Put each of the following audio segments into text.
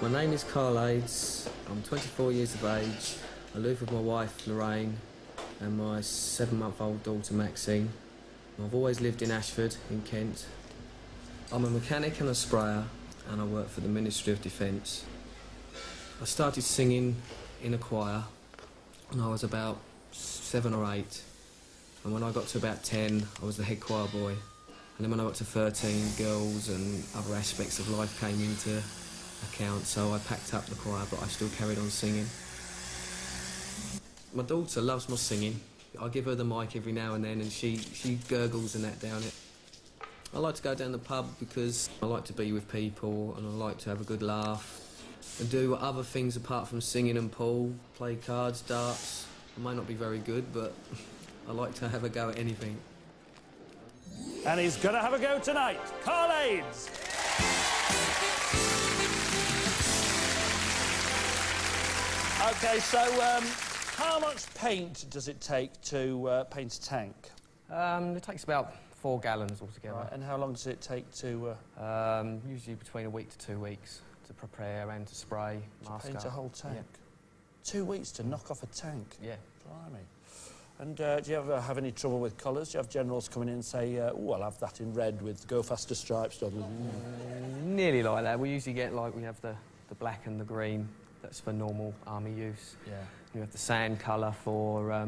My name is Karl Ades. I'm 24 years of age. I live with my wife Lorraine and my 7-month-old daughter Maxine. I've always lived in Ashford in Kent. I'm a mechanic and a sprayer and I work for the Ministry of Defence. I started singing in a choir when I was about 7 or 8, and when I got to about 10 I was the head choir boy, and then when I got to 13 girls and other aspects of life came into account, so I packed up the choir, but I still carried on singing. My daughter loves my singing. I give her the mic every now and then and she gurgles and that down it. I like to go down the pub because I like to be with people and I like to have a good laugh and do other things apart from singing and pool, play cards, darts. I might not be very good, but I like to have a go at anything. And he's going to have a go tonight. Karl Ades. OK, so how much paint does it take to paint a tank? It takes about 4 gallons altogether. Right, and how long does it take to... Usually between a week to 2 weeks to prepare and to spray, mask paint up. a whole tank? Yeah. 2 weeks to knock off a tank? Yeah. Blimey. And do you ever have any trouble with colours? Do you have generals coming in and say, oh, I'll have that in red with Go Faster stripes? Nearly like that. We usually get, like, we have the black and the green. That's for normal army use. Yeah. You have the sand colour for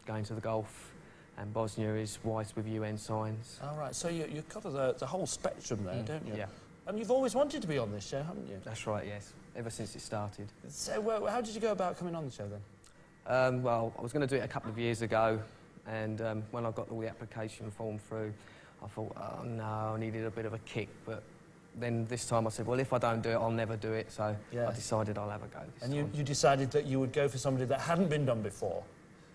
going to the Gulf, and Bosnia is white with UN signs. All right, so you cover the whole spectrum there, don't you? Yeah. And you've always wanted to be on this show, haven't you? That's right, yes. Ever since it started. So how did you go about coming on the show then? Well, I was going to do it a couple of years ago, and when I got all the application form through, I thought, oh no, I needed a bit of a kick, but then this time I said, well, if I don't do it, I'll never do it, so yeah. I decided I'll have a go this time. And you decided that you would go for somebody that hadn't been done before?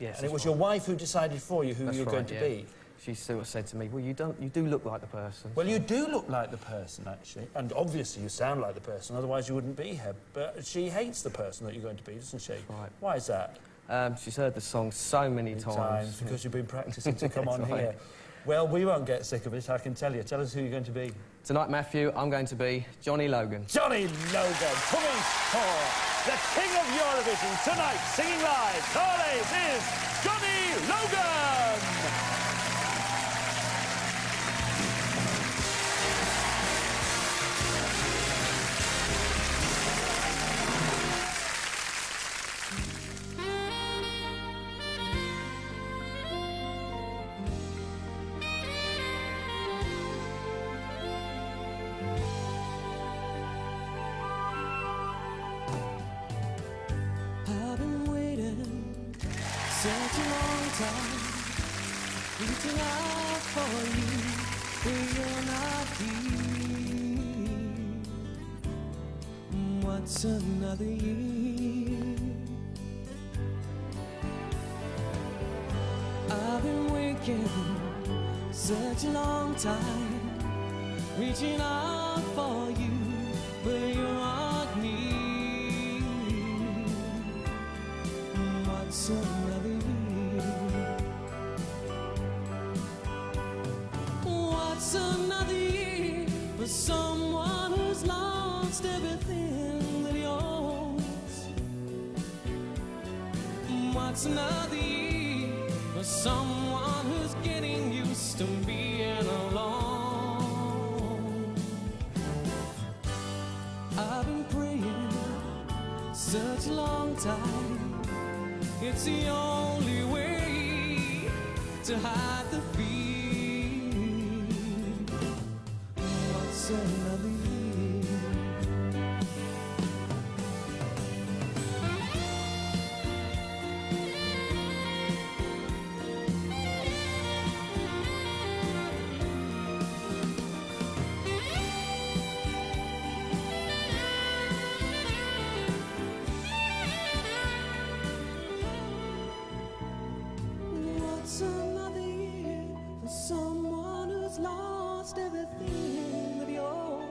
Yes. And it was your wife who decided for you who you were going to be? She sort of said to me, well, you do look like the person. Well, you do look like the person, actually, and obviously you sound like the person, otherwise you wouldn't be here. But she hates the person that you're going to be, doesn't she? Right. Why is that? She's heard the song so many times. Because you've been practising to come on right. here. Well, we won't get sick of it, I can tell you. Tell us who you're going to be. Tonight, Matthew, I'm going to be Johnny Logan. Johnny Logan, coming for the King of Eurovision tonight, singing live. Karl Ades is Johnny Logan! Such a long time, reaching out for you, but you're not here. What's another year? I've been waking such a long time, reaching out for you, but you're not near. What's another year? What's another year for someone who's lost everything that he owns? What's another year for someone who's getting used to being alone? I've been praying such a long time, it's the only way to hide the fear. What's another year? What's another year for someone who's lost everything that he owns?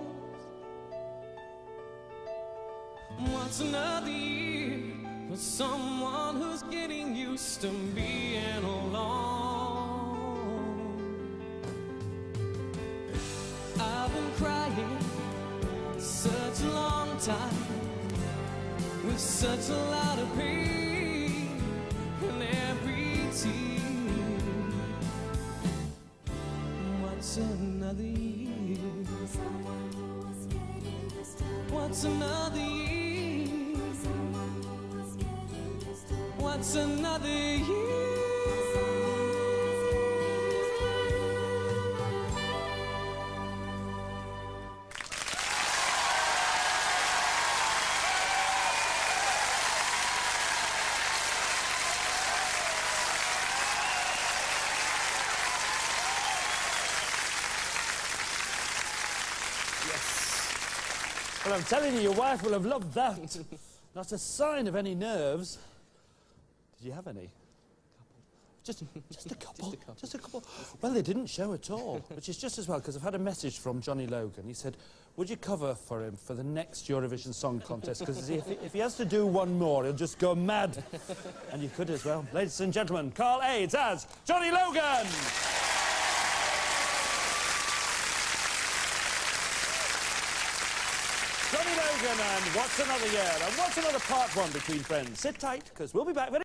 What's another year for someone who's getting used to being alone? I've been crying such a long time, with such a lot of pain in every tear. What's another year? What's another year? What's another year? Well, I'm telling you, your wife will have loved that. Not a sign of any nerves. Did you have any? Just a couple. Just a couple. Well, they didn't show at all, which is just as well, because I've had a message from Johnny Logan. He said, would you cover for him for the next Eurovision Song Contest? Because if he has to do one more, he'll just go mad. And you could as well. Ladies and gentlemen, Karl Ades as Johnny Logan! Johnny Logan and What's Another Year? And what's another part one between friends? Sit tight, because we'll be back very